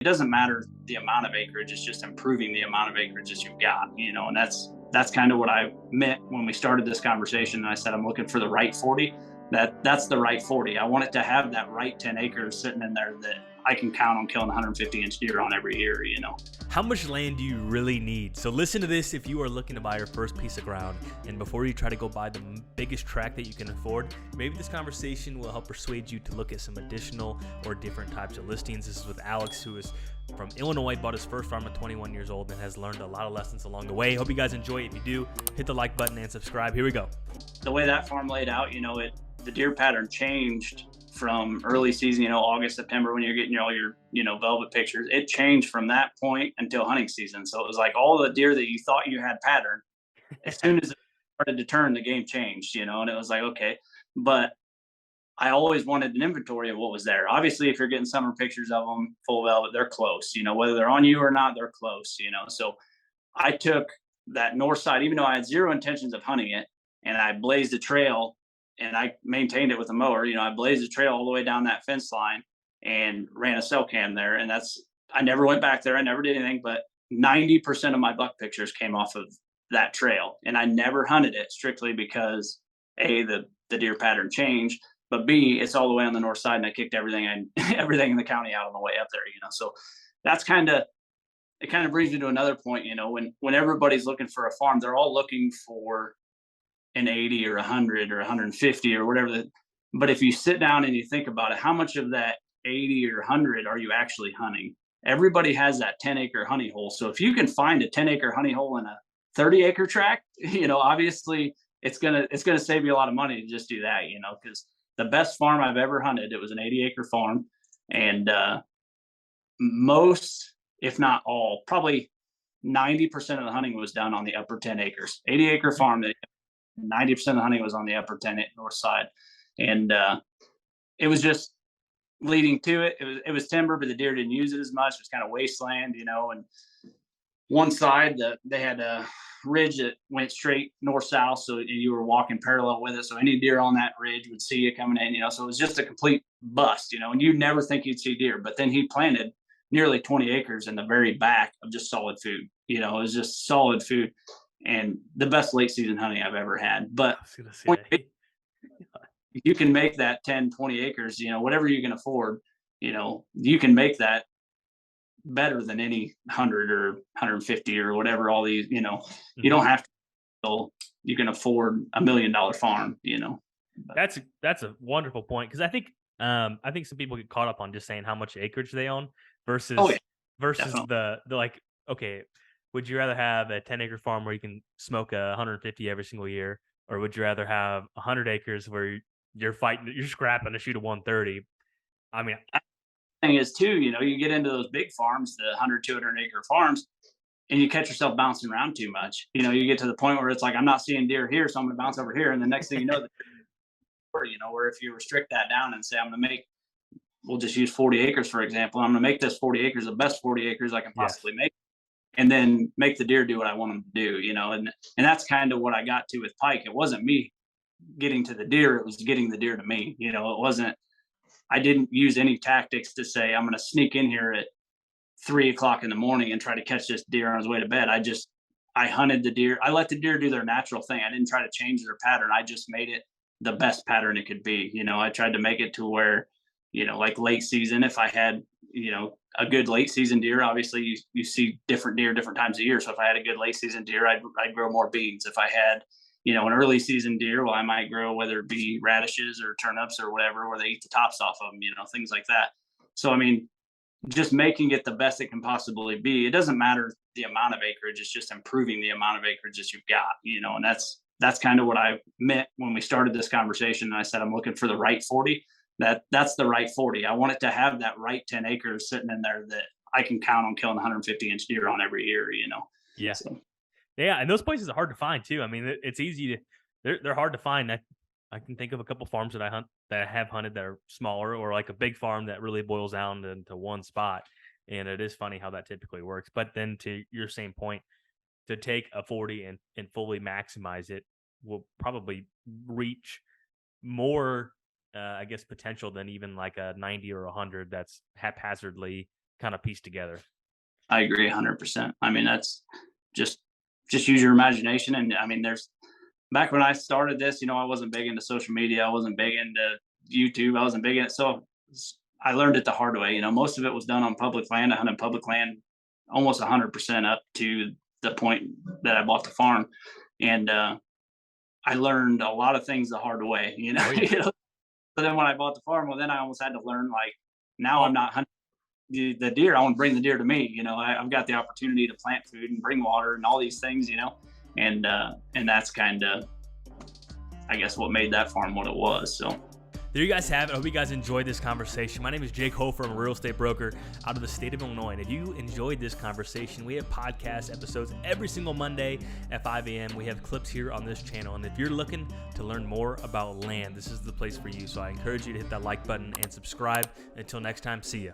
It doesn't matter the amount of acreage, it's just improving the amount of acreage that you've got, and that's kind of what I meant when we started this conversation. And I said I'm looking for the right 40. That's the right 40. I want it to have that right 10 acres sitting in there that I can count on killing 150-inch deer on every year. How much land do you really need? So listen to this if you are looking to buy your first piece of ground, and before you try to go buy the biggest tract that you can afford, maybe this conversation will help persuade you to look at some additional or different types of listings. This is with Alex, who is from Illinois, bought his first farm at 21 years old and has learned a lot of lessons along the way. Hope you guys enjoy. If you do, hit the like button and subscribe. Here we go. The way that farm laid out, the deer pattern changed from early season, August, September, when you're getting all your, velvet pictures. It changed from that point until hunting season. So it was like all the deer that you thought you had pattern, as soon as it started to turn, the game changed, and it was like, okay. But I always wanted an inventory of what was there. Obviously, if you're getting summer pictures of them full velvet, they're close, whether they're on you or not, they're close. So I took that north side, even though I had zero intentions of hunting it, and I blazed a trail and I maintained it with a mower. I blazed a trail all the way down that fence line and ran a cell cam there. And I never went back there. I never did anything, but 90% of my buck pictures came off of that trail. And I never hunted it strictly because A, the deer pattern changed, but B, it's all the way on the north side and I kicked everything everything in the county out on the way up there. So that's it kind of brings me to another point, when everybody's looking for a farm, they're all looking for an 80 or 100 or 150 or whatever. But if you sit down and you think about it, how much of that 80 or 100 are you actually hunting? Everybody has that 10-acre honey hole. So if you can find a 10-acre honey hole in a 30-acre tract, obviously it's gonna save you a lot of money to just do that, because the best farm I've ever hunted, it was an 80-acre farm, and most, if not all, probably 90% of the hunting was done on the upper 10 acres. 80-acre farm, 90% of the hunting was on the upper 10 north side. And it was just leading to it. It was timber, but the deer didn't use it as much. It was kind of wasteland, and one side they had a ridge that went straight north-south. So you were walking parallel with it. So any deer on that ridge would see you coming in, so it was just a complete bust, and you'd never think you'd see deer. But then he planted nearly 20 acres in the very back of just solid food. It was just solid food. And the best late season hunting I've ever had. But you can make that 10, 20 acres, whatever you can afford, you can make that better than any 100 or 150 or whatever, all these, you don't have to, you can afford $1 million farm. That's a wonderful point, because I think some people get caught up on just saying how much acreage they own versus Oh, yeah, versus definitely. the like, okay, would you rather have a 10-acre farm where you can smoke 150 every single year, or would you rather have 100 acres where you're scrapping to shoot a 130? I mean, Thing is too, you get into those big farms, the 100, 200-acre farms, and you catch yourself bouncing around too much. You get to the point where it's like, I'm not seeing deer here, so I'm going to bounce over here. And the next thing you know, where if you restrict that down and say, we'll just use 40 acres, for example. I'm going to make this 40 acres the best 40 acres I can yes. possibly make, and then make the deer do what I want them to do, and that's kind of what I got to with pike. It wasn't me getting to the deer, it was getting the deer to me. I didn't use any tactics to say, I'm going to sneak in here at 3 o'clock in the morning and try to catch this deer on his way to bed. I hunted the deer. I let the deer do their natural thing. I didn't try to change their pattern. I just made it the best pattern it could be. I tried to make it to where, like late season, if I had, a good late season deer, obviously you see different deer different times of year. So if I had a good late season deer, I'd grow more beans. If I had, an early season deer, well, I might grow, whether it be radishes or turnips or whatever, where they eat the tops off of them, things like that. So, just making it the best it can possibly be. It doesn't matter the amount of acreage, it's just improving the amount of acreage that you've got, and that's kind of what I meant when we started this conversation. And I said, I'm looking for the right 40. That's the right 40. I want it to have that right 10 acres sitting in there that I can count on killing 150-inch deer on every year. Yeah. So. Yeah, and those places are hard to find too. I mean, it's easy to they're hard to find. I can think of a couple farms that I have hunted that are smaller, or like a big farm that really boils down into one spot. And it is funny how that typically works. But then, to your same point, to take a 40 and fully maximize it will probably reach more, I guess, potential than even like a 90 or 100 that's haphazardly kind of piece together. I agree 100%. I mean, that's just use your imagination. And I mean, back when I started this, I wasn't big into social media. I wasn't big into YouTube. I wasn't big in it. So I learned it the hard way. Most of it was done on public land. I hunted public land almost 100% up to the point that I bought the farm. And I learned a lot of things the hard way, Oh, yeah. So then when I bought the farm, well, then I almost had to learn, like, now I'm not hunting the deer. I want to bring the deer to me. I've got the opportunity to plant food and bring water and all these things, and that's kind of, I guess, what made that farm what it was. So there you guys have it. I hope you guys enjoyed this conversation. My name is Jake Hofer. I'm a real estate broker out of the state of Illinois. And if you enjoyed this conversation, we have podcast episodes every single Monday at 5 a.m. We have clips here on this channel. And if you're looking to learn more about land, this is the place for you. So I encourage you to hit that like button and subscribe. Until next time, see ya.